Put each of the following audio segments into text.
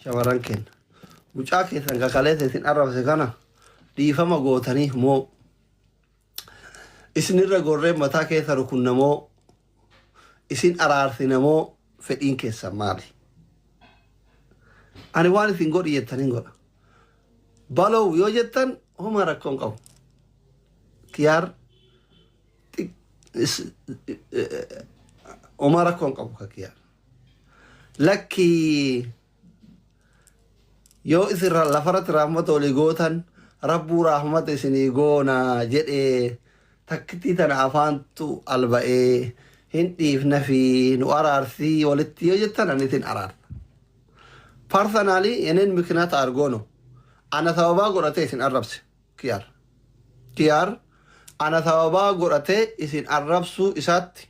shamarran kenna mucaa keessan kakaleessa isin arrabse kana dhiifama gootanii moo isinirra gorree mataa keessa rukunnamoo isin araarsinamoo fedhiin keessan maali? Ani waan isin godhi jettaniin godha. Baloo yoo jettan homa rakkoon qabu. Kiyaar homa rakkoon qabu ka kiyaar. Lakki yoo isin lafarratti rahmata olii gootan rabbuu rahmata isinii goona jedhee takkitii tana afaantu alba'ee hin dhiifna fi nu araarsii walitti yoo jettan ani isin araarsa. Personally yeneen miknaat argoono ana sababaa godhatee isin arrabse kiyaar ana sababaa godhatee isin arrabsuu isaatti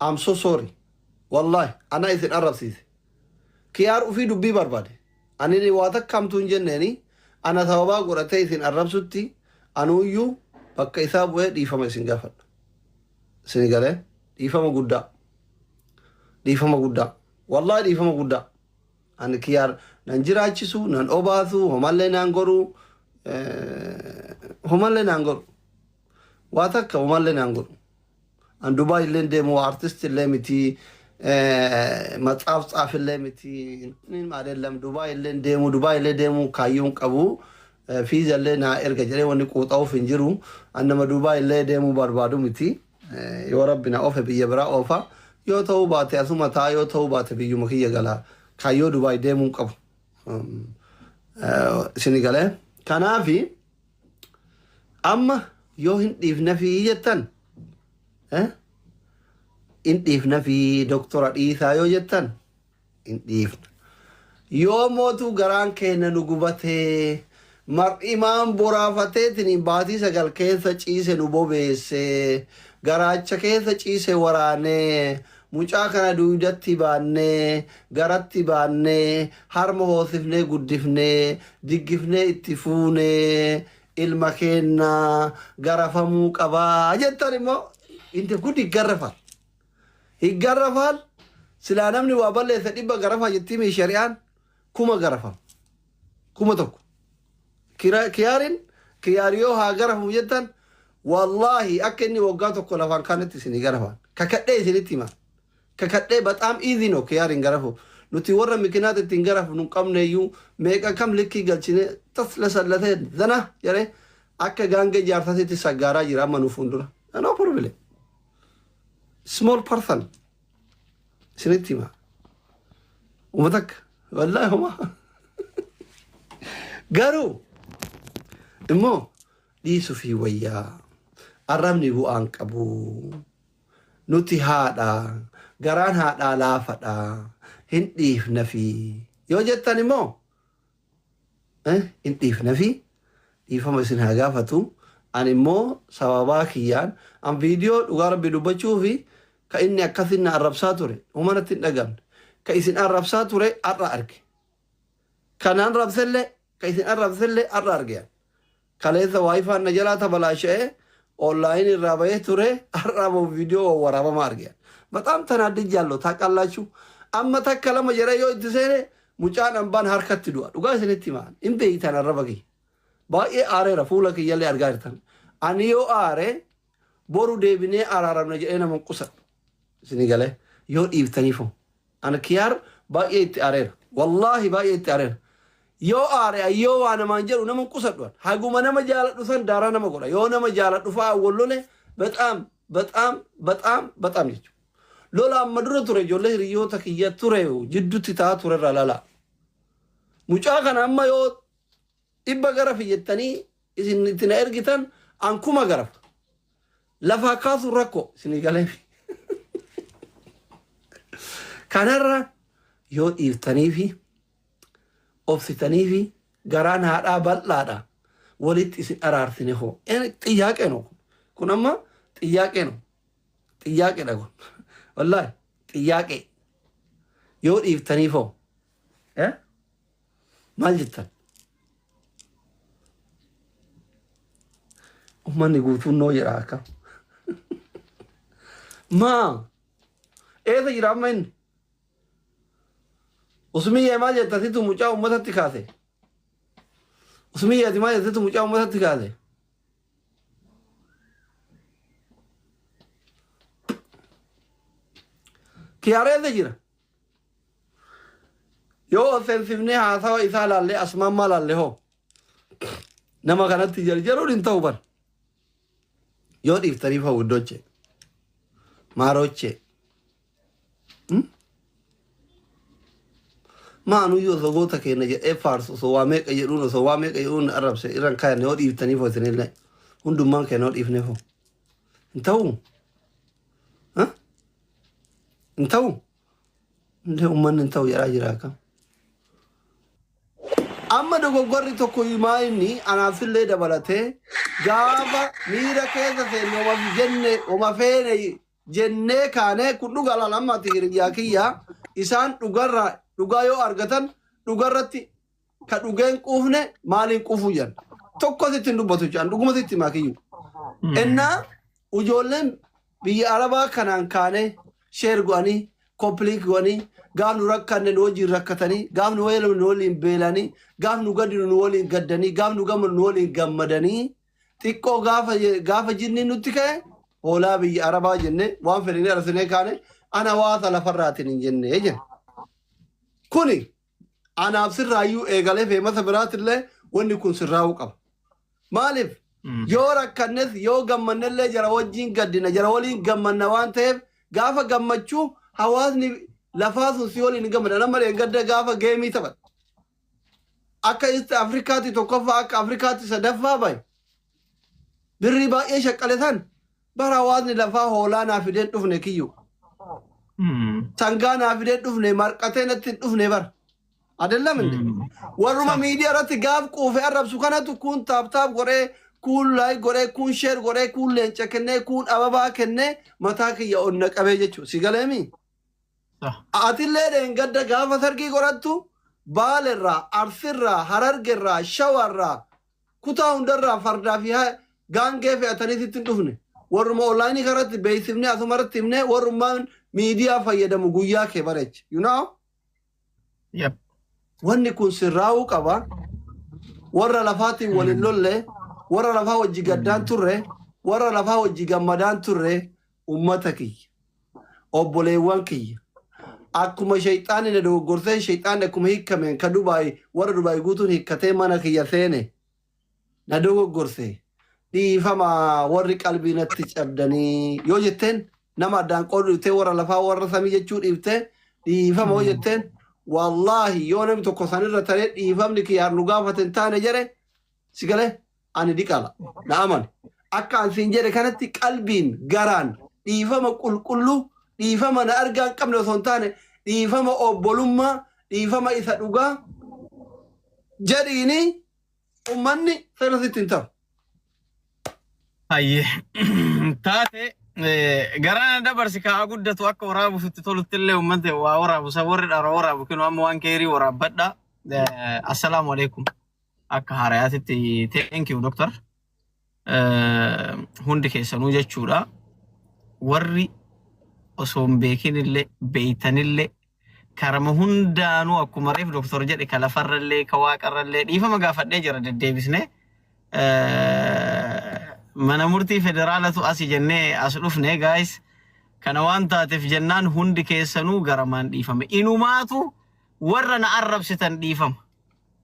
I'm so sorry wallahi ana isin arrabsiise kiyaar ufii dubbii barbaade ani waa takkamtu hin jenneeni ana sababaa godhatee isin arrabsutti anuuyyuu bakka isaa bu'ee dhiifama isin gaafadha isin galee dhiifama guddaa wallahi dhiifama guddaa ani kiyaar nan jiraachisu nan obaasu homallee naan goru waa takka homallee naan goru an Dubai illee deemu artist illee miti matsaaf tsaafillee miti maadellam Dubai illee deemu kaayyoon qabu fiizallee naa erga jedhee wanni quuxa'uuf hin jiru annama Dubai illee deemu barbaadu miti yoo rabbi na ofe biyya biraa oofa yoo ta'uu baate asuma taa yoo ta'uu baate biyyuma kiyya galaa kayyoo Dubai deemuun qabu isin galee kanaafi amma yoo hin dhiifna fi jettan hin dhiifna fi doktora dhiisaa yoo jettan hin dhiifna yoo mootu garaan keenya nu gubatee mar'imaan boraafateetiin baatii 9 keessa ciise nu bobeesse garaacha keessa ciise waraanee mucaa kana duudatti baannee garatti baannee harma hoosifnee guddifnee diggifnee itti fuunee ilma keenna garafamuu qabaa jettan immoo inte guddi higgarrafaan silaa namni waa balleessa 100 garafaa jettii shari'aan 1000 garafam 1,000 kiyaariyoo haa garafamu jettan wallahi akka inni waggaa tokko lafaan kanatti isinii garafaan kakadhee isinitti himaa kakadhee baxaam iidino kiyaarin garafu nuti warra mikinaat ittiin garafu nun qabneeyyuu meeqa kam likkii galchine tasla sallatee zana jedhee akka gaangee jaarsasitti saggaaraa jira amma nuuf fuuldura no problem small person isinitti himaa umatakka wallahi homa garuu immoo dhiisu fi wayyaa arrabni bu'aan qabu nuti haadha garaan haadhaa laafadha hin dhiifna fi yoo jettan immoo hin dhiifna fi dhiifama isin haa gaafatu ani immoo sababaa kiyyaan an viidiyoo dhugaa rabbi dubbachuu fi ka inni akkasin na arrabsaa ture umanatti hin dhagamne ka isin arrabsaa ture arra arge kanaan rabsellee ka isin arrabsellee arra argean kaleessa waayifaan na jalaa tabalaasha'ee ኦንላይን ራባዬ ቱሬ አራቦ ቪዲዮ ወራባ ማርጊያ በጣም ተናድጃለሁ ታውቃላችሁ አመታ ከለማ ጀራዮ እንትሰኔ ሙጫን አንባን ሀርከት ዱአ ዱጋ ሰነቲ ማን እንበ ይተናረበቂ ባኤ አሬ ረፉለክ ይያለ አርጋርተን አንዮ አሬ ቦሩ ዴቢኔ አራራም ነጀ እነ መንቁሰ ስኒገለ ዮ ኢብተኒፎ አነ ኪያር ባኤ አሬ والله ባኤ አሬ yoo aare ayyoo waa namaan jedhu nama qusadhuan haguma nama jaaladhu san daaraa nama godha yoo nama jaaladhu fa'aa wallole በጣም jechu lola amma dura ture ijoollee hiriyoota kiyya ture jidduutti taa ture irra lala mucaa kana amma yoo 100 garaf jettanii isin itti na ergitan an 1000 garaf lafaa kaasu rakko isinii galeef kanarra yoo dhiiftanii fi obsitanii fi garaan haadhaa bal'aadha walitti isin araarsine hoo xiyyaaqee no kun amma xiyyaaqeedha kun wallahi xiyyaaqee yoo dhiiftaniif hoo maal jettan ummanni guutuun noo jedha akka maa eessa jira amma inni Usmiyya maal jettatitu mucaa ummatatti kaase. Usmiyyaati maal jettatitu mucaa ummatatti kaase. Kiyaaree jira. Yoo sensifnee haasawa isaa laallee asmammaa laallee hoo. Nama kanatti jarjaruun hin ta'u bar. Yoo dhiiftaniif hawwiddoche. Maaroche. Maanuyyoo sogoota keenya jedhee faarsu osoo waa meeqa jedhuun arrabse irraan kaayan yoo dhiiftaniif ho'isinillee hundummaan keenya yoo dhiifneef hoo. Hin ta'u. Hin ta'u. Illee uummanni hin ta'u jedhaa jira akkam. Amma dogoggorri tokko himaa inni anaafillee dabalatee gaafa miira keessa seenne oma feene jennee kaanee kun dhuga lalammaati hiriyyaa kiyyaa isaan dhugaa yoo argatan dhugarratti ka dhugeen quufne maaliin quufuu jedhan tokko sitti hin dubbatu jedhan dhuguma sitti himaa kiyyu. Innaa ijoolleen biyya arabaa kanaan kaanee sheer go'anii kompliik go'anii gaaf nu rakkanne nu wajjin rakkatanii gaaf nu weelu nu waliin beelanii gaaf nu gaddinu nu waliin gaddanii gaaf nu gammadu nu waliin gammadanii xiqqoo gaafa jinni nutti ka'e hoolaa biyya arabaa jenne waan fedhanii arsinee kaane ana waasa lafarraatiin hin jenne jenna. Kuni anaaf sirraayyuu eegalee feemasa biraatillee wanni kun sirraa'uu qaba. Maaliif yoo rakkannes yoo gammannellee jara wajjin gaddina jara waliin gammanna waan ta'eef gaafa gammachuu hawaasni lafaa sun si waliin gammada nama gadda gaafa geemii taphat. Akka East Afrikaatti tokkoffaa akka Afrikaatti sadaffaa baye. Birrii baay'ee shaqqaletan bara hawaasni lafaa hoolaa naa fideen dhufne kiyyu. Sangaa naa fideen dhufne marqatee natti dhufne bara. Adeellam inde. Warruma miidiyaa irratti gaaf quufee arrabsu kanatu kun taaptaap godhee kun laayik godhee kun sheer godhee kun leenca kennee kun ababaa kennee mataa kiyya onna qabee jechuudha. Si galeemi? Atillee dheengadda gaafa sargii godhattu baalerraa, arsirraa, harargerraa, shawarraa, kutaa hundarraa fardaa fi gaangee fe'atanii sitti hin dhufne. Warruma onlaayinii kanarratti beeksifnee asumarratti himnee warrummaan miidiyaa fayyadamu guyyaa kee bareecha. You know? Yep. Wanni kun sirraa'uu qaba. Warra lafaatiin waliin lollee, warra lafaa wajji gaddaan turre, warra lafaa wajji gammadaan turre ummata kiyya. Obboleewwan kiyya. Akkuma shayxaanni na dogoggorsee shayxaanni akkuma hiikameen ka Dubaay warra Dubaay guutuun hiikkatee mana kiyya seene na dogoggorse dhiifama warri qalbii natti cabdanii yoo jetteen nama addaan qooduu dhiiftee warra lafaa warra samii jechuu dhiiftee dhiifama yoo jetteen wallaahi yoo namni tokko sanirra taree dhiifamni kiyyaar nu gaafaten taane jedhe si galee ani diqala na amane akka an siin jedhe kanatti qalbiin garaan dhiifama qulqulluu dhiifama na argaan qabne osoo hin taane dhiifama obbolummaa dhiifama isa dhugaa jedhiini ummanni seera sitti hin ta'u. Ayyee taate garaan dabarsi kaa guddatu akka waraabuuf itti tolutti illee ummate waa waraabu sa warri dhara waraabu kinu amma waan keerii waraabbadha. Assalaamu alaikum akka haarayaatitti thank you doctor. Hundi keessanuu jechuudha warri osoo hin beekinillee beeytanillee karama hundaanuu akkuma reef doktor jedhe ka lafarrallee ka waaqarrallee dhiifama gaafadhee jira deddeebisne mana murtii federaalatu asi jennee as dhufne guys kana waan taateef jennaan hundi keessanuu garamaan dhiifame inumaatu warra na arrabsitan dhiifama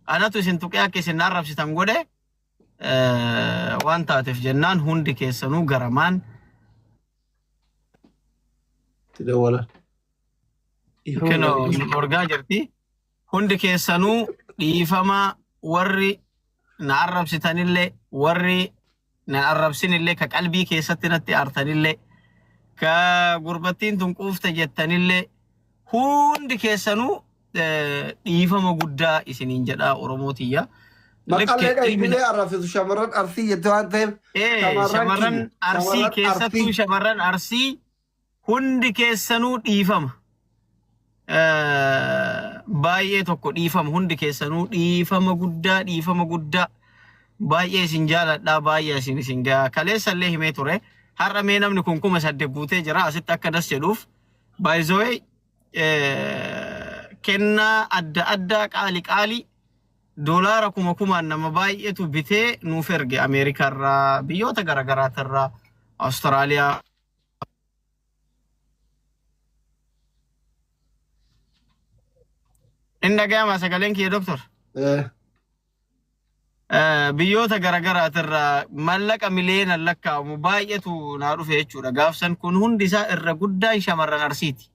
anatu isin tuqee akka isin na arrabsitan godhe waan taateef jennaan hundi keessanuu garamaan Tidawala. Keno orgaa jirti hundi keessanuu dhiifama warri na arrabsitanillee warri na arrabsinillee ka qalbii keessatti natti aartanillee ka gurbattiin tun quufte jettanillee hundi keessanuu dhiifama guddaa isiniin jedhaa Oromootiyya. Maqallee dhaybilee arrabsitu shamarran arsii jette waan ta'eef shamarran arsii keessattuu shamarran arsii hundi keessanuu dhiifama. Baay'ee tokko dhiifama hundi keessanuu dhiifama guddaa baay'ee isin jaaladhaa baay'ee isin gaa kaleessallee himee ture har'a mee namni kun 8,000 guutee jira asitti akka das jedhuuf by the way كنا أدى قالي دولار كما نما بايتو بيتي نوفرج أمريكا را بيوتا غرغرات را أستراليا إنك يا ما سكالينك يا دكتور بيوتا غرغرات را ملك مليون لك مبايتو نعرف يجورا غافسن كن هندسا الرغدا شمر نرسيتي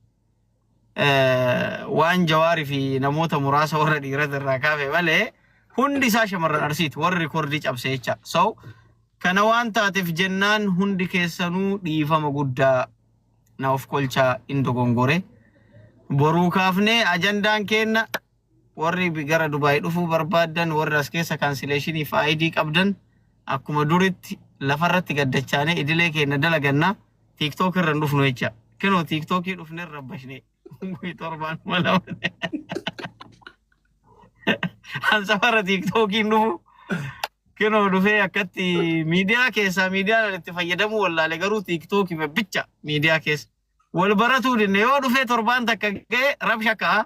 وان جواري في نموت مراسة ورا ديرة الركافة ماله هندي ساشة مرة أرسيت ورا ريكوردي أبسيتشا سو كنوان تاتف جنان هندي كيسانو ديفا مقودا ناوف كولشا اندو غنغوري برو كافني أجندان كينا وري بيغارا دبي دفو بربادن وري راسكيسا كانسيليشني فايدي كابدن أكو مدوريت لفرت تقدتشاني إدلي كينا دلغنا تيك توك الرندوف نويتشا كنو تيك توكي دفني ربشني وي تربان ملا عن سفر تيك توكي نو كنو دفع كتي ميديا كيسا ميديا لتفيدمو ولا لغرو تيك توكي ببتشا ميديا كيس والبراتو دي نيو دفع تربان تكاكي ربشاكا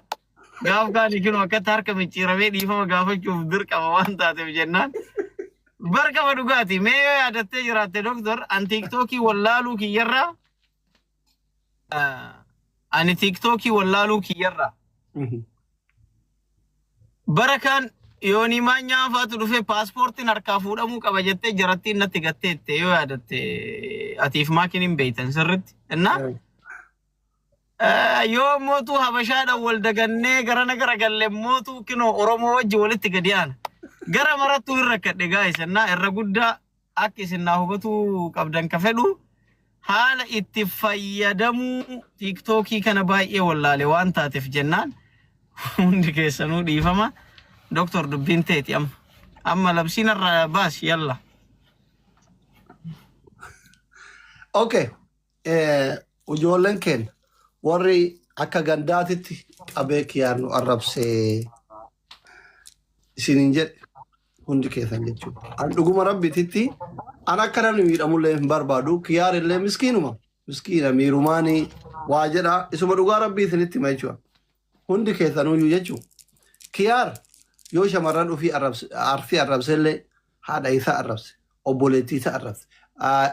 غاف كاني كنو أكت هاركا ميچي ربي ديفا غافا شوف دركا موان تاتف جنان بركا مدوغاتي ميو عدتي جراتي دكتور عن تيك توكي واللالو كي يرى أنا تيك توكي واللالو كي يرى بركان يوني ما نعرف تدفع باسبورت نركافودا مو كبجت جراتي نتيجتي تيو عدت أتيف ما كنيم بيتن سرت إننا يوم موتو هبشادا ولدغني غرنا غرغل موتو كنو أورومو وجه ولت غديان غرا مراتو ركد جايز إننا الرجودا أكيس إننا هو كابدن كفلو حال اتفايدمو تيك توكي كان باي ولا لوان تاتف جنان وندي كيسانو دي فما دكتور دبين تيتي اما لابسين الرباس يلا اوكي وجولن كن وري اكا غنداتي ابيك يارنو الربسي سينجت هندي كيسان جچو ان دغما ربي تيتي أنا كراني مير أمولين بربادو كيار اللي مسكينة ميروماني واجرا اسمه دوغا ربي ثنتي ما يجوا هندي كيسانو يجوا كيار يوشا مرانو في عرفي الربس اللي هذا يسا الربس أبوليتي يسا الربس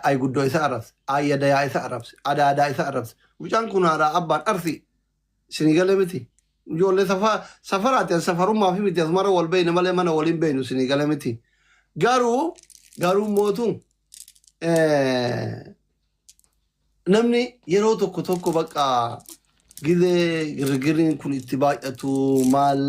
أي قدو يسا الربس أي يدايا يسا الربس أدا يسا الربس وجان كنا را أبان أرثي سنغالي متي يقول لي سفرات سفروا ما في متي مرة والبين مالي منا ولين بينو سنغالي متي قالوا موتون نمني يرو توكو بقى جذي غرغرين كن اتباعتو مال